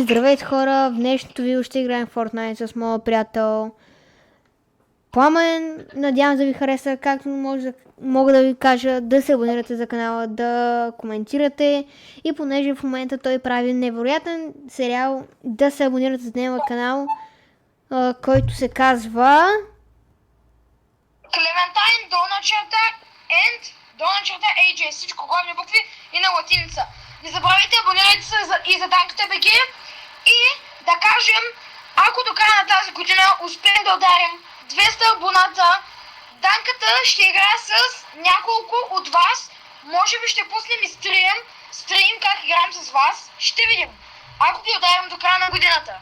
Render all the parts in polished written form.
Здравейте хора, в днешното видео ще играем Fortnite с моя приятел Пламен. Надявам се да ви хареса, както мога да ви кажа да се абонирате за канала, да коментирате и понеже в момента той прави невероятен сериал, да се абонирате за неговия канал, който се казва Клементайн, долна черта, and, долна черта, AJ, всичко главни букви и на латиница. Не забравяйте, абонирайте се и за Данката БГ и да кажем, ако до края на тази година успеем да ударим 200 абоната, Данката ще играе с няколко от вас. Може би ще пуснем и стрим как играем с вас. Ще видим, ако ги ударим до края на годината.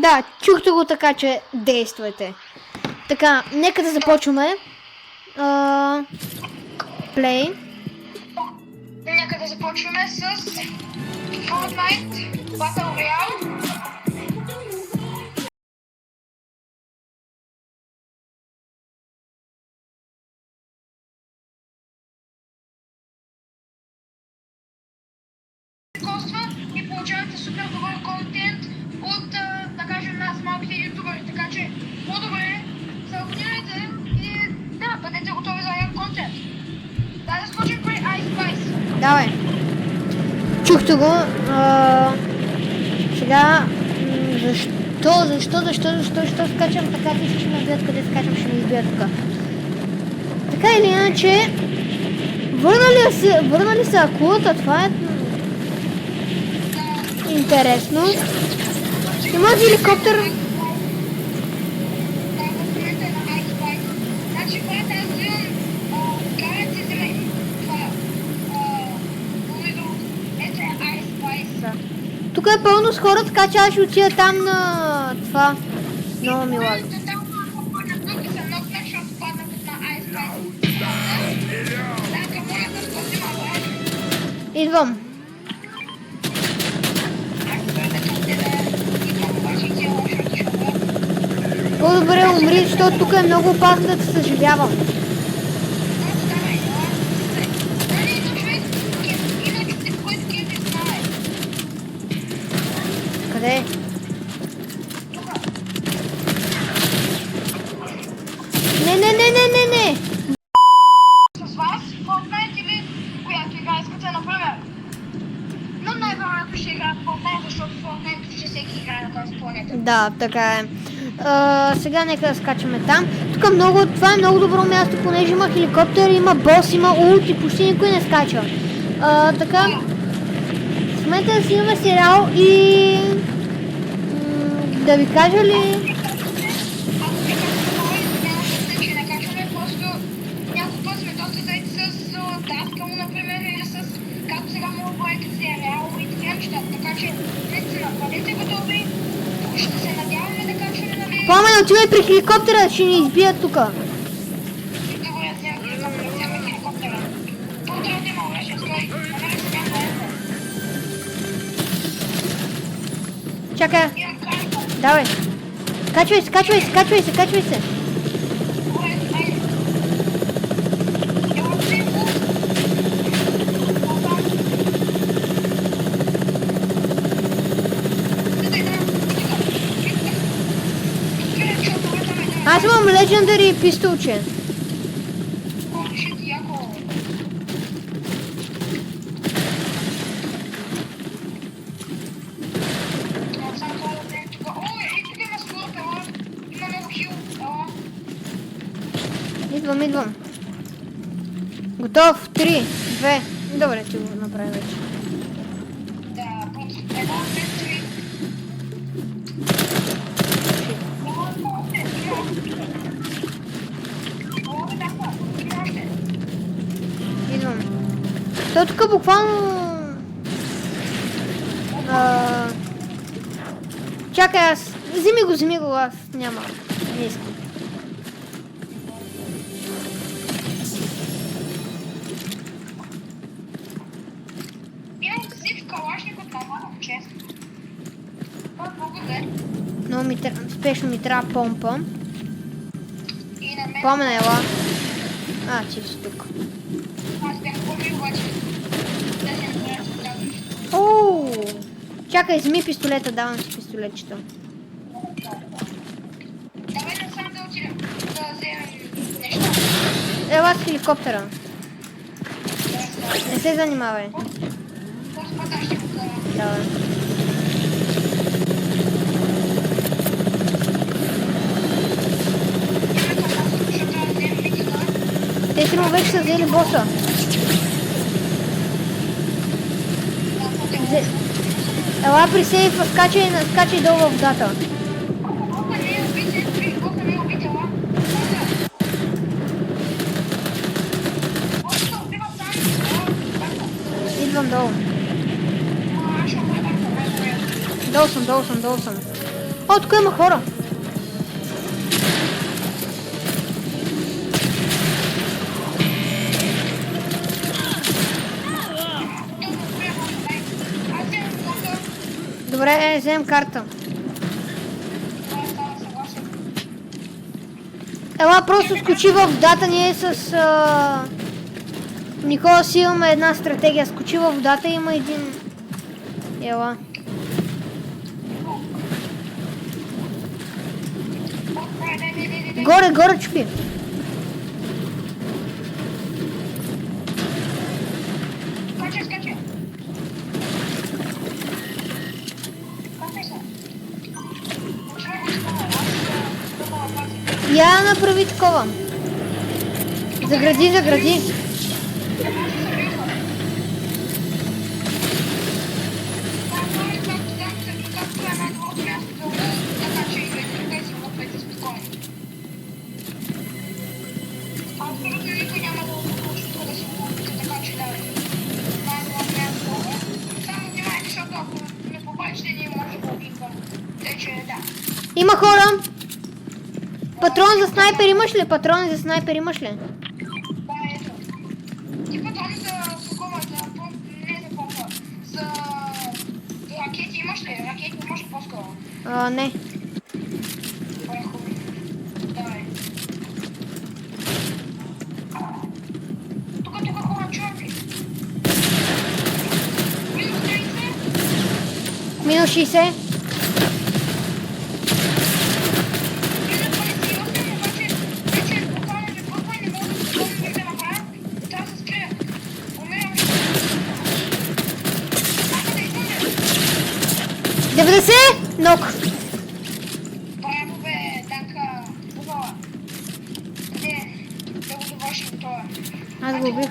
Да, чухте го, така че действайте. Така, нека да започваме. Play. Нека да започваме с Fortnite Battle Royale. И получавате супер добър контент от, да кажем, нас малките ютубери. Така че по-добре се абонирайте и да, бъдете готови за един контент. Да скочим при Ice Spice. Давай. Чухте го. Сега, защо скачам така, че всички ме избият, къде скачам, ще ме избият тук. Така или иначе, върнали се акулата, това е интересно. Има хеликоптер. Тук е пълно с хора, така че аз ще отида там на това. Много ми лаги. Идвам. По-добре умри, защото тук е много опасно да се съживявам. Къде? Не. С вас, Fortnite или която игра искате, например. Но най-вероятно ще играят Fortnite, защото Fortnite почти всеки играе на този планета. Да, така е. Сега нека да скачаме там. Тук това е много добро място, понеже има хеликоптер, има бос, има улти, почти никой не скача. Така, в момента да си имаме сериал и да ви кажа ли? Пламен, отивай при хеликоптера, ще ни избият тука. Чакай. Давай. Качвай се. Аз имам Legendary пистолче. Идвам. Готов. 3, 2. Добре, че го направя вече. Идвам. Той тук буквално... Чакай аз. Вземи го, аз няма. Не искам. Но спешно ми трябва помпа. Пламена ела. Ти си тук. Аз бях помил, обаче да се направя. Чакай, вземи пистолета, давам си пистолетчето. Давай насам да отидем, да вземем нещо. Ела с хеликоптера. Да, Не се занимавай. Господа ще го карам. Давай. Те сигурно вече са взели боса. Ела при сейфа, скачай долу в водата. Идвам долу. Долу съм. О, тук има хора. Добре, вземем карта. Ела, просто скочи в водата, ние с Никола си имаме една стратегия. Скочи в водата, има един... Ела. Горе чупи. Я направи такова. Загради. Има хора. Патрон за снайпер имаш ли? Да, ето. И патрони за такова, не за помпа. За ракети имаш ли? Ракети имаш по-скоро. Не. Хубаво. Давай. Тук хора чувам ли? Минус 60. Нок. Браво бе, така, бувала. Не, да го довършим това. Аз го убих.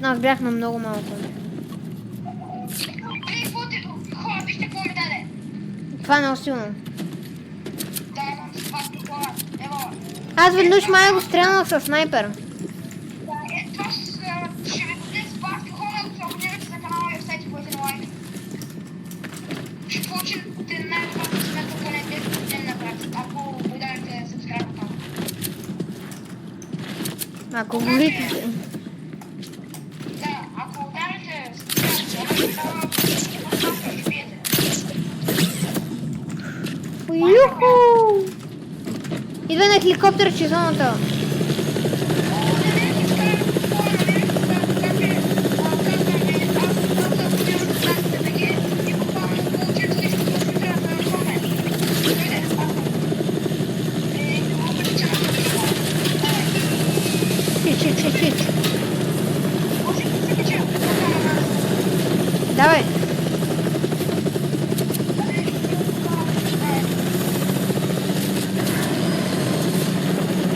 Аз бях на много малко. Хора, вижте какво ми даде. Това е много силно. Да, имам с вас тук хора. Ево. Аз веднъж май го стрелнах със снайпер. Това ще ви даде с вас хора, ако се абонирате за канала и оставите по един лайк. Ще получите най-добрата смета поне 10% напред, ако ударите subscribe там. Ако говорите... Да, ако ударите subscribe, ще биете. Юху! Идва на хеликоптер че зоната. Чит. Давай.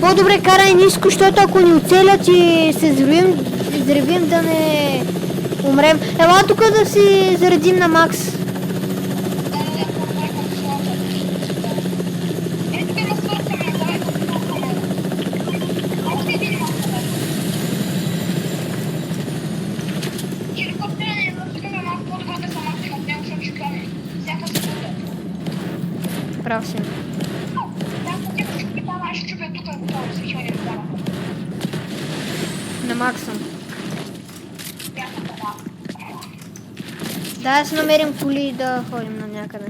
По-добре карай ниско, защото ако ни оцелят и се взривим да не умрем. Ела тук да си заредим на макс. Прав си. На макса. Да си намерим коли и да ходим на някъде.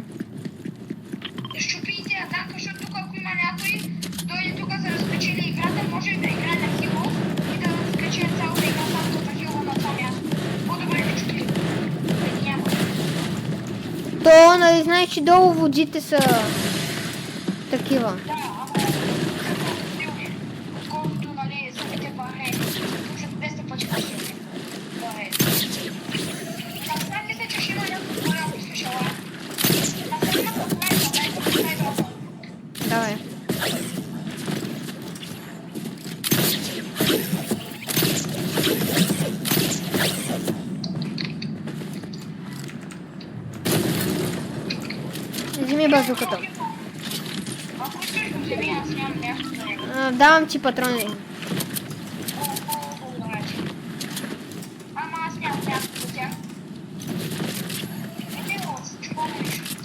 Щупите атака, защото тук ако има някой, дойде тук за да спечели играта, може да играе на хило и да скачи цялото знаеш, че долу водите са такива. Да, ама стилни. Отколкото, нали, самите барели. Тук са 200 пъти по-силни. Барели. Насам мисля, че ще има някакво голямо слушала. Насам има най-долу. Давай. Вземи базуката. Ако искаш да вземи, аз нямам нещо за него. Давам ти патрони. Благодаря ти. Ама аз нямам място за тях. Не мога да се чупа нищо.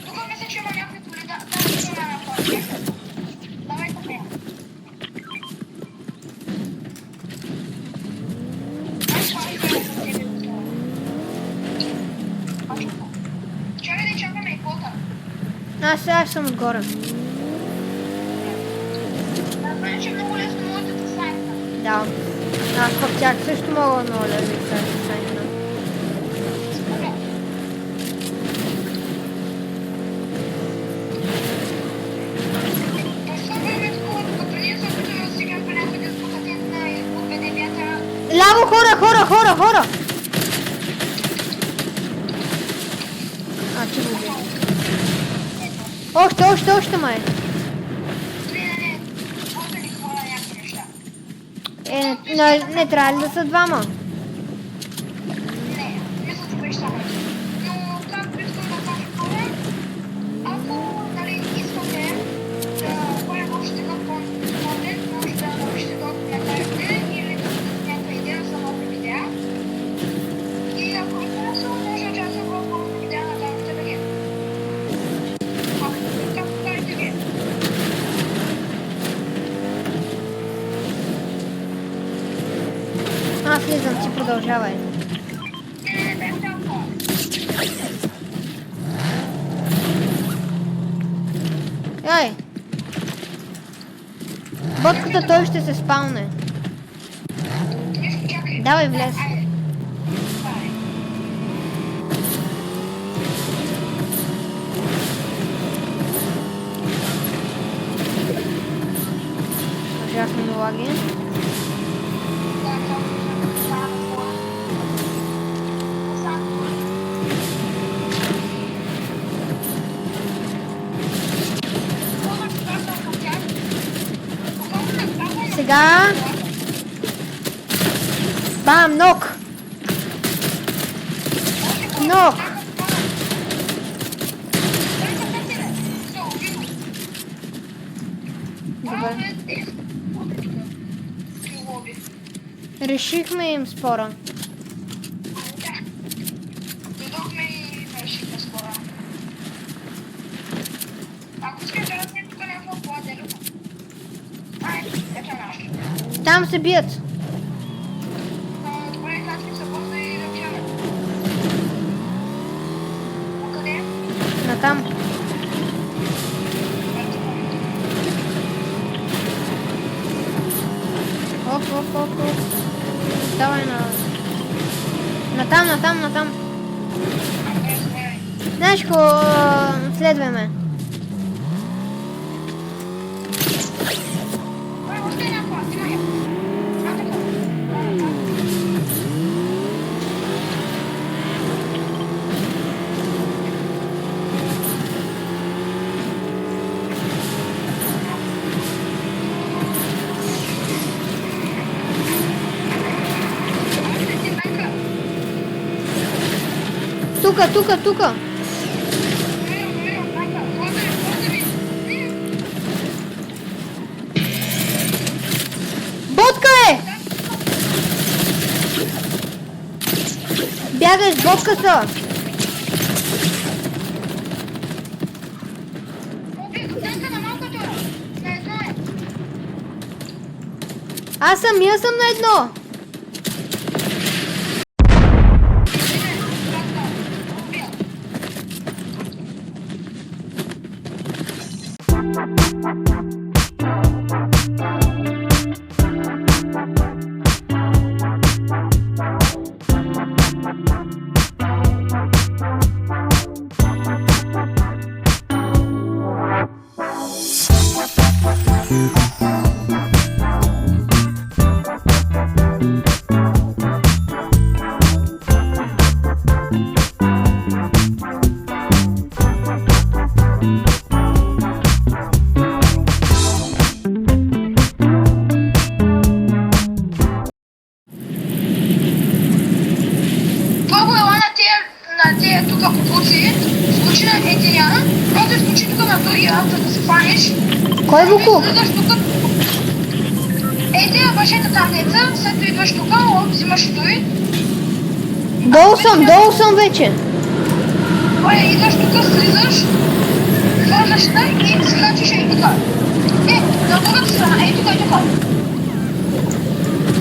Тук мисля, че има някакви коли. Да, ще ме направи. Давай по нея. Аз пари гледам за тебе до това. Чакай да чакаме и кота. Аз съм отгоре. Да, знаеш, че много лесно можете да сайта. Да. Аз пък тях също мога много лесно да се сайна. Добре. Защо време такова, докато преди се опитваме да стигнем до някъде с покатен на отведе вятъра? Ляво, хора! Че води. Още май. Не. Още ни хвала някакви неща. Не трябва ли да са двама? Не, мисля, че беше само един. Но както искам да кажа хора, ако нали, искате да правим още такъв контент, може да напишете долу в коментарите или да дадете някаква идея за нови видеа. И ако ви харесва, може да участвам в нови видеа на Танките БГ. Както правите вие. Аз влизам, ти продължавай. Не, бях толкова. Ай! Ботката той ще се спалне. Нищо, чакай. Давай, влез. Айде. Давай. Ужасно лаги. Да, това е това. Сега... Бам, нок! Нок! Добре. Решихме им спора. Дойдохме и решихме спора. Ако искаш да размем тук някакво платено. Ето нашето. Там се бият. Добре, качвам се после и да отиваме. Къде? Натам. Оп. Давай на... Натам. Знаеш какво? Следваме. Още някаква, има я. Тука. Ботка е! Бягай с ботката! Аз самия съм на едно! Кой буклук? Идваш тук. Ей, тия въжета там деца, след това идваш тук, взимаш той. Долу съм вече. Идваш тук, слизаш, хвърляш и скачиш ей тук. На другата страна, ей тук, ей тук.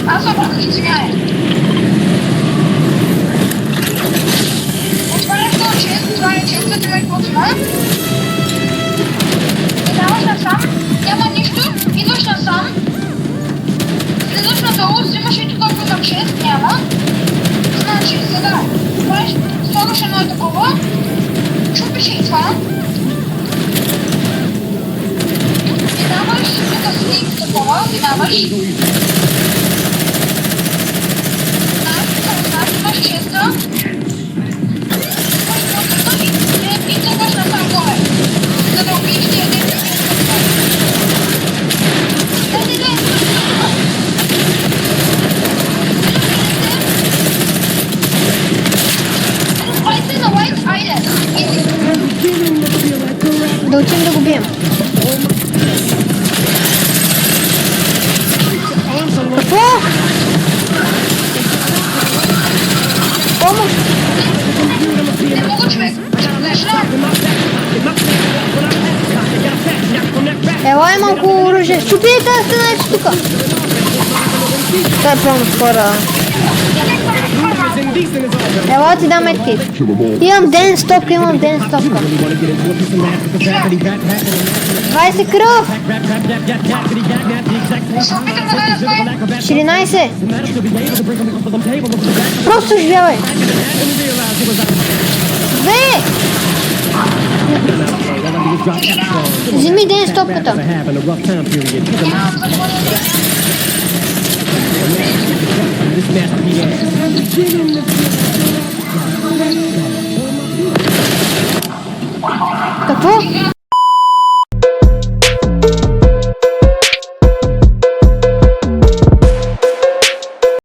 Аз обърках, извиняй. Отваряш този чест, това е честът, човек почва. И даваш насам, няма нищо, идваш насам. Слизаш надолу, взимаш и тук към чест, няма. Значи, сега, правиш, слагаш едно такова, чупиш и това. Минаваш, тук сник такова, минаваш. Имаш честа. И тръгваш насам горе, за да убиеш тия деца. Айде на лайт, айде. Да учим да го бием. Какво? Помощ! Не мога, човек. Ела е малко оръжие. Щупи е тази стена, ето тука. Това е помощ, хора. Ела ти дам медкит. Имам ден стопка. 20 кръв. 14. Просто живявай. 2. Вземи ден стопката. Какво?